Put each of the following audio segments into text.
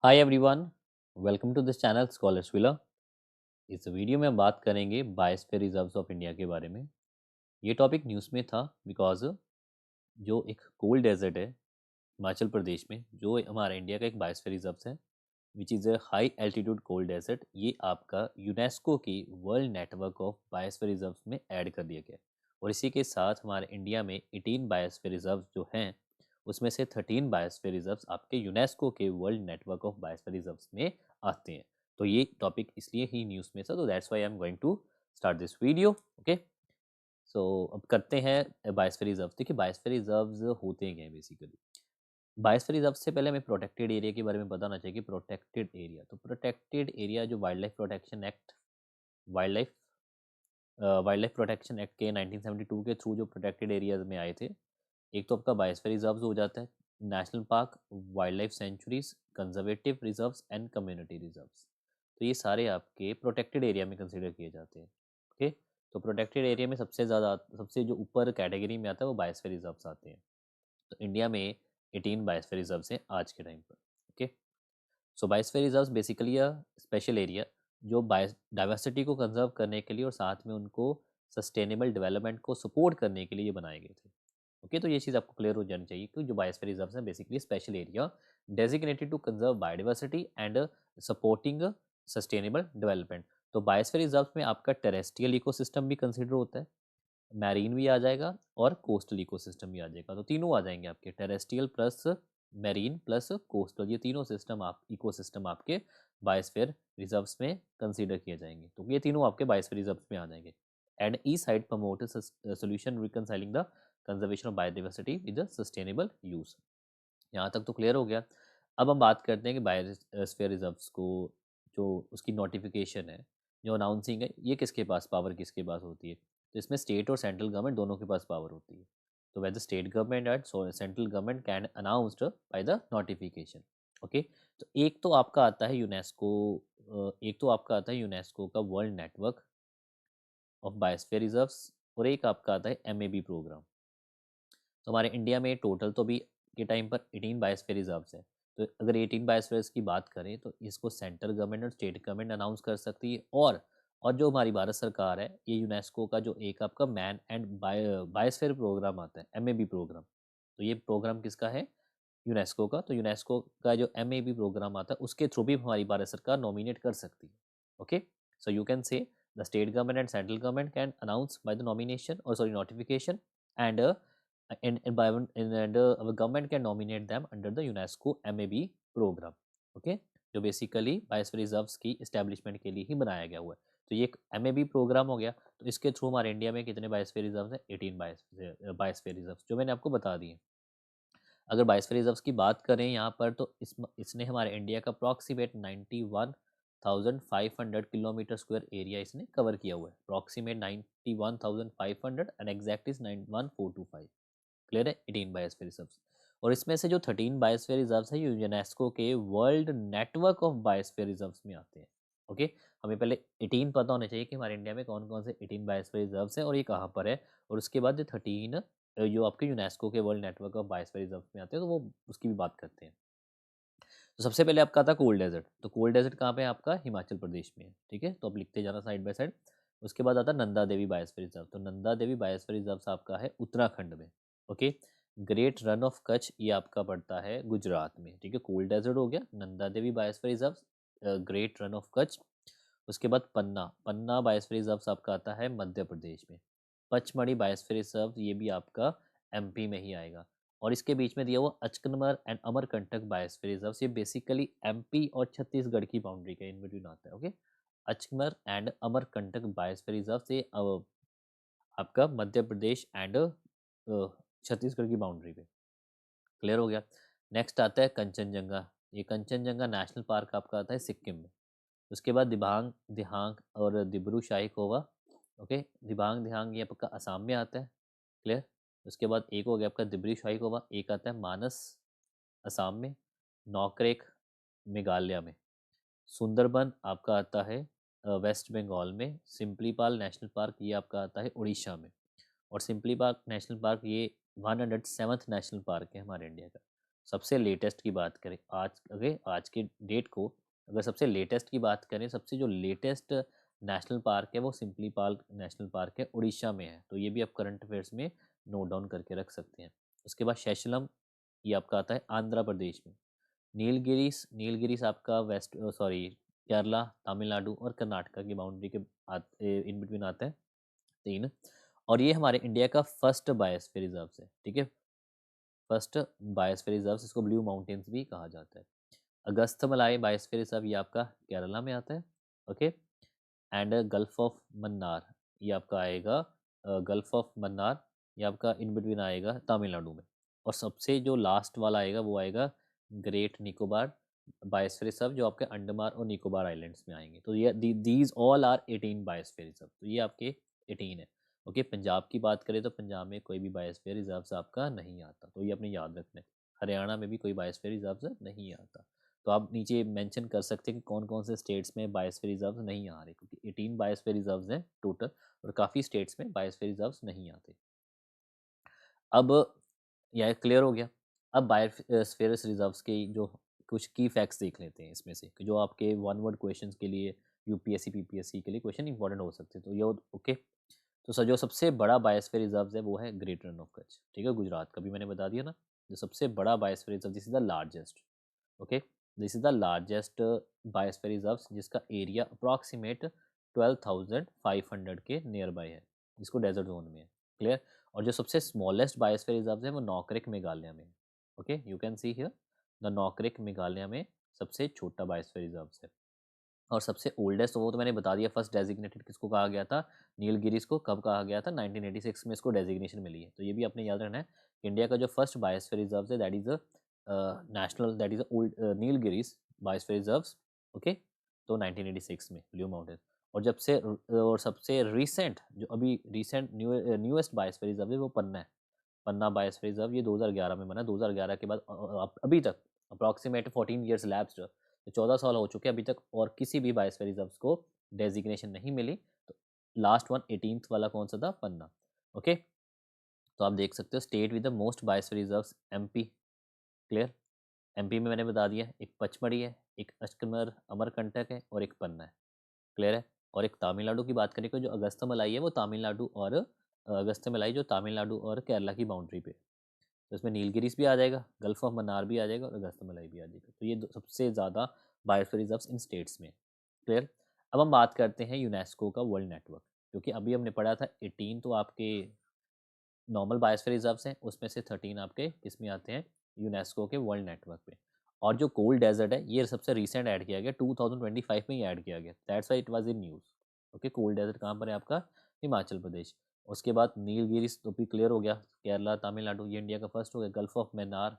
Hi everyone, welcome to this channel scholars villa. इस video में हम बात करेंगे बायोस्फीयर रिजर्व्स ऑफ इंडिया के बारे में। ये टॉपिक न्यूज़ में था बिकॉज जो एक कोल्ड डेजर्ट है हिमाचल प्रदेश में, जो हमारा इंडिया का एक बायोस्फीयर रिजर्व्स है, which is a high altitude cold desert. ये आपका यूनेस्को की world network of biosphere reserves में ऐड कर दिया गया। और इसी के साथ हमारे इंडिया में 18 बायोस्फीयर रिजर्व्स जो हैं, उसमें से 13 बायोस्फीयर रिजर्व्स आपके यूनेस्को के world network of biosphere reserves में आते हैं। तो ये टॉपिक इसलिए ही न्यूज़ में था, तो that's why I am going to start this video. Okay, so अब करते हैं बायोस्फीयर रिजर्व्स। देखिए, बायोस्फीयर रिजर्व्स होते क्या हैं बेसिकली। बायोस्फीयर रिजर्व से पहले हमें प्रोटेक्टेड एरिया के बारे में बताना चाहिए कि प्रोटेक्टेड एरिया, तो प्रोटेक्टेड एरिया जो wild life protection act, wild life wild life protection act के 1972 के थ्रू जो प्रोटेक्टेड एरियाज में आए थे, एक तो आपका बायोस्फीयर रिजर्व्स हो जाता है, national park, wild life sanctuaries, conservative reserves and community reserves. तो ये सारे आपके प्रोटेक्टेड एरिया में कंसिडर किए जाते हैं। ओके, तो प्रोटेक्टेड एरिया में सबसे जो ऊपर कैटेगरी में आता है वो बायोस्फीयर रिजर्व्स आते हैं। तो इंडिया में 18 बायोस्फीयर रिजर्व्स हैं आज के टाइम पर। Okay, so biosphere reserves basically a special area जो बायोडाइवर्सिटी को कंजर्व करने के लिए और साथ में उनको सस्टेनेबल डेवलपमेंट को सपोर्ट करने के लिए ये बनाए गए थे। ओके, तो ये चीज़ आपको क्लियर हो जानी चाहिए कि जो बायोस्फीयर रिजर्व्स हैं basically special area designated to conserve biodiversity and supporting sustainable development. तो बायोस्फीयर रिजर्व्स में आपका टेरेस्ट्रियल इकोसिस्टम भी कंसिडर होता है, मैरीन भी आ जाएगा और कोस्टल इकोसिस्टम भी आ जाएगा। तो तीनों आ जाएंगे आपके, terrestrial plus marine plus coastal, ये तीनों सिस्टम आप इकोसिस्टम आपके बायोस्फीयर रिजर्व्स में कंसीडर किए जाएंगे। तो ये तीनों आपके बायोस्फीयर रिजर्व्स में आ जाएंगे। And E side promote solution reconciling the conservation of biodiversity with sustainable use. यहाँ तक तो क्लियर हो गया। अब हम बात करते हैं कि बायोस्फीयर रिजर्व्स को जो उसकी नोटिफिकेशन है, जो अनाउंसिंग है, ये किसके पास पावर किसके पास होती है। तो इसमें स्टेट और सेंट्रल गवर्नमेंट दोनों के पास पावर होती है। तो whether state government and central government can announced by the notification. Okay, तो एक तो आपका आता है यूनेस्को, एक तो आपका आता है यूनेस्को का world network of biosphere reserves, और एक आपका आता है एमएबी प्रोग्राम। तो हमारे इंडिया में टोटल तो अभी के टाइम पर 18 बायोस्फीयर रिजर्व्स हैं। तो अगर 18 बायोस्फीयर्स की बात करें तो इसको सेंट्रल गवर्नमेंट और स्टेट गवर्नमेंट अनाउंस कर सकती है। और जो हमारी भारत सरकार है, ये यूनेस्को का जो एक आपका मैन एंड बायोस्फीयर प्रोग्राम आता है, एमएबी प्रोग्राम। तो ये प्रोग्राम किसका है? यूनेस्को का। तो यूनेस्को का जो एमएबी प्रोग्राम आता है उसके थ्रू भी हमारी भारत सरकार नॉमिनेट कर सकती है। Okay, so you can say the state government and central government can announce by the nomination और sorry notification, and our government can nominate them under the UNESCO MAB program. Okay, जो basically biosphere reserves की establishment के लिए ही बनाया गया हुआ है। तो ये एक MAB प्रोग्राम हो गया। तो इसके थ्रू हमारे इंडिया में कितने बायोस्फीयर रिजर्व्स हैं? 18 बायोस्फीयर रिजर्व्स, जो मैंने आपको बता दिए। अगर बायोस्फीयर रिजर्व्स की बात करें यहाँ पर, तो इसने हमारे इंडिया का अप्रॉक्सीमेट 91,500 किलोमीटर स्क्वायर एरिया इसने कवर किया हुआ है। Approximate 91,500 and exact is 91425। Clear है? 18 बायोस्फीयर रिजर्व्स। और इसमें से जो 13 बायोस्फीयर रिजर्व्स है, ये यूनेस्को के world network of biosphere reserves में आते हैं। ओके, हमें पहले 18 पता होना चाहिए कि हमारे इंडिया में कौन कौन से 18 बायोस्फीयर रिजर्व्स हैं और ये कहाँ पर है। और उसके बाद जो 13 जो आपके यूनेस्को के world network of biosphere reserves में आते हैं, तो वो उसकी भी बात करते हैं। तो सबसे पहले आपका आता है कोल्ड डेजर्ट। तो कोल्ड डेजर्ट कहाँ पे है? आपका हिमाचल प्रदेश में है। ठीक है, तो आप लिखते जाना साइड बाय साइड। उसके बाद आता है नंदा देवी बायोस्फीयर रिजर्व। तो नंदा देवी बायोस्फीयर रिजर्व आपका है उत्तराखंड में। Okay, great Rann of Kutch ये आपका पड़ता है गुजरात में। ठीक है, कोल्ड डेजर्ट हो गया, Nanda Devi biosphere reserve, Great Rann of Kutch. उसके बाद पन्ना, पन्ना बायोस्फीयर रिजर्व आपका आता है मध्य प्रदेश में। पचमढ़ी बायोस्फीयर रिजर्व ये भी आपका एमपी में ही आएगा। और इसके बीच में दिया हुआ Achanakmar and Amarkantak biosphere reserve, ये बेसिकली एमपी और छत्तीसगढ़ की बाउंड्री के इन बिटवीन आता है। Okay, Achanakmar and Amarkantak biosphere reserve से आपका मध्य प्रदेश एंड छत्तीसगढ़ की बाउंड्री पे। क्लियर हो गया। नेक्स्ट आता है कंचनजंगा। ये कंचनजंगा नेशनल पार्क आपका आता है सिक्किम में। उसके बाद दिबांग दिहांग और दिब्रू शाही कोवा। ओके, दिबांग दिहांग ये आपका असम में आता है। क्लियर। उसके बाद एक हो गया आपका दिब्रू शाही कोवा, एक आता है मानस असम में, नौकरेक मेघालय में, सुंदरबन आपका आता है वेस्ट बंगाल में, सिम्पलीपाल नेशनल पार्क ये आपका आता है उड़ीसा में। और सिम्पली पार्क नेशनल पार्क ये 107th नेशनल पार्क है हमारे इंडिया का। सबसे लेटेस्ट की बात करें आज के डेट को, अगर सबसे लेटेस्ट की बात करें, सबसे जो लेटेस्ट नेशनल पार्क है वो सिम्पली पाल नेशनल पार्क है, उड़ीसा में है। तो ये भी आप करंट अफेयर्स में नोट डाउन करके रख सकते हैं। उसके बाद शैशलम, ये आपका आता है आंध्र प्रदेश में। नीलगिरीस, नीलगिरीस आपका केरला, तमिलनाडु और कर्नाटका की बाउंड्री के इन बिटवीन आता है, 3। और ये हमारे इंडिया का फर्स्ट बायोस्फीयर रिजर्व है, ठीक है। फर्स्ट बायोस्फीयर रिजर्व, इसको ब्लू माउंटेन्स भी कहा जाता है। अगस्थमलाई बायोस्फीयर रिजर्व, ये आपका केरला में आता है, okay. And gulf of Mannar, ये आपका आएगा गल्फ ऑफ मन्नार, ये आपका इन बिटवीन आएगा तमिलनाडु में। और सबसे जो लास्ट वाला आएगा वो आएगा ग्रेट निकोबार बायोस्फीयर रिजर्व, जो आपके अंडमान और निकोबार आइलैंड्स में आएंगे। तो ये these all are 18 biosphere reserve, तो ये आपके 18 है, ओके। पंजाब की बात करें तो पंजाब में कोई भी बायोस्फीयर रिजर्व आपका नहीं आता, तो ये अपने याद रखना है। हरियाणा में भी कोई बायोस्फीयर रिजर्व नहीं आता। तो आप नीचे मेंशन कर सकते हैं कि कौन कौन से स्टेट्स में बायोस्फीयर रिजर्व नहीं आ रहे, क्योंकि 18 बायोस्फीयर रिजर्व हैं टोटल, और काफ़ी स्टेट्स में बायोस्फीयर रिजर्व नहीं आते। अब यह क्लियर हो गया। अब बायोस्फीयर रिजर्व्स के जो कुछ की फैक्ट्स देख लेते हैं इसमें से, कि जो आपके वन वर्ड क्वेश्चंस के लिए यूपीएससी पीपीएससी के लिए क्वेश्चन इंपॉर्टेंट हो सकते हैं। तो ये ओके। तो जो सबसे बड़ा बायोस्फीयर रिजर्व है वो है ग्रेट रन ऑफ कच्छ, ठीक है, गुजरात का भी मैंने बता दिया ना। जो सबसे बड़ा biosphere reserve, this is the largest, okay, this is the largest biosphere reserve, जिसका एरिया अप्रॉक्सीमेट 12,500 के नियर बाय है, जिसको डेजर्ट जोन में है, क्लियर। और जो सबसे स्मॉलेस्ट बायोस्फीयर रिजर्व है वो नॉकरेक मेघालय में है, okay. You can see here the Nokrek Meghalaya में सबसे छोटा बायोस्फीयर रिजर्व है। और सबसे ओल्डेस्ट, वो तो मैंने बता दिया, फर्स्ट डेजिग्नेटेड किसको कहा गया था, नीलगिरीज को कब कहा गया था, 1986 में इसको डेजिग्नेशन मिली है। तो ये भी आपने याद रखना है। इंडिया का जो फर्स्ट बायोस्फीयर रिजर्व है that is national, that is old Nilgiris biosphere reserve, okay. तो 1986 में ब्लू माउंटेन। और जब से और सबसे रिसेंट, जो अभी रिसेंट न्यूएस्ट बायोस्फीयर रिजर्व है वो पन्ना है। पन्ना बायोस्फीयर रिजर्व ये 2011 में बना। 2011 के बाद अभी तक अप्रॉक्सीमेट 14 ईयर्स लैप्स्ड, तो 14 साल हो चुके हैं अभी तक, और किसी भी बायोस्फीयर रिजर्व को डेजिग्नेशन नहीं मिली। तो लास्ट वन 18th वाला कौन सा था, पन्ना, ओके। तो आप देख सकते हो state with the most biosphere reserves, MP, clear. MP में मैंने बता दिया, एक पचमढ़ी है, एक अमरकंटक है और एक पन्ना है, क्लियर है। और एक तमिलनाडु की बात करें तो जो अगस्तमलाई है वो तमिलनाडु और अगस्तमलाई जो तमिलनाडु और केरला की बाउंड्री पे, तो इसमें नीलगिरीस भी आ जाएगा, गल्फ ऑफ मन्नार भी आ जाएगा और अगस्तमलाई भी आ जाएगा। तो ये सबसे ज़्यादा बायोस्फीयर रिजर्व्स इन स्टेट्स में, क्लियर। अब हम बात करते हैं यूनेस्को का वर्ल्ड नेटवर्क, क्योंकि अभी हमने पढ़ा था 18 तो आपके नॉर्मल बायोस्फीयर रिजर्व्स हैं, उसमें से 13 आपके किस में आते हैं, यूनेस्को के वर्ल्ड नेटवर्क पे। और जो कोल्ड डेजर्ट है ये सबसे रिसेंट ऐड किया गया, 2025 में ही ऐड किया गया, that's why it was in news, okay. Cold desert कहाँ पर है आपका, हिमाचल प्रदेश। उसके बाद नीलगिरीस तो भी क्लियर हो गया, केरला तमिलनाडु, ये इंडिया का फर्स्ट हो गया। गल्फ ऑफ मैनार,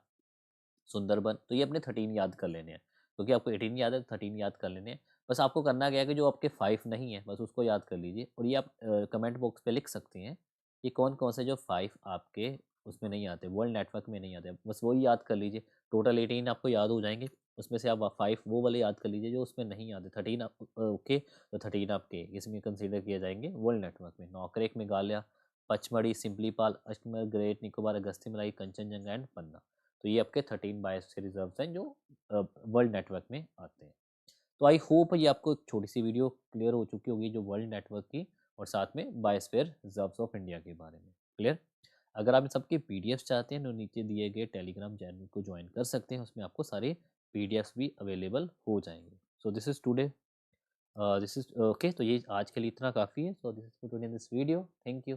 सुंदरबन, तो ये अपने 13 याद कर लेने हैं, क्योंकि आपको 18 याद है, 13 याद कर लेने हैं। बस आपको करना क्या है कि जो आपके 5 नहीं है बस उसको याद कर लीजिए, और ये आप कमेंट बॉक्स पे लिख सकते हैं कि कौन कौन से जो 5 आपके उसमें नहीं आते, वर्ल्ड नेटवर्क में नहीं आते, बस वही याद कर लीजिए। टोटल 18 आपको याद हो जाएंगे, उसमें से आप 5 वो वाले याद कर लीजिए जो उसमें नहीं आते। 13 आप ओके, तो 13 आपके इसमें कंसिडर किए जाएंगे वर्ल्ड नेटवर्क में। नौकरेक मेघालय, पचमढ़ी, सिम्पलीपाल, अजमेर, ग्रेट निकोबार, अगस्त्यमलाई, कंचनजंगा एंड पन्ना। तो ये आपके 13 बायोस्फीयर रिजर्व्स हैं जो वर्ल्ड नेटवर्क में आते हैं। तो आई होप ये आपको एक छोटी सी वीडियो क्लियर हो चुकी होगी जो वर्ल्ड नेटवर्क की, और साथ में बायोस्फीयर रिजर्व्स ऑफ इंडिया के बारे में, क्लियर। अगर आप इन सबके पीडीएफ चाहते हैं तो नीचे दिए गए टेलीग्राम चैनल को ज्वाइन कर सकते हैं, उसमें आपको सारे पीडीएफ भी अवेलेबल हो जाएंगे। So this is today, this is okay. तो ये आज के लिए इतना काफ़ी है। So this is today in this video, thank you.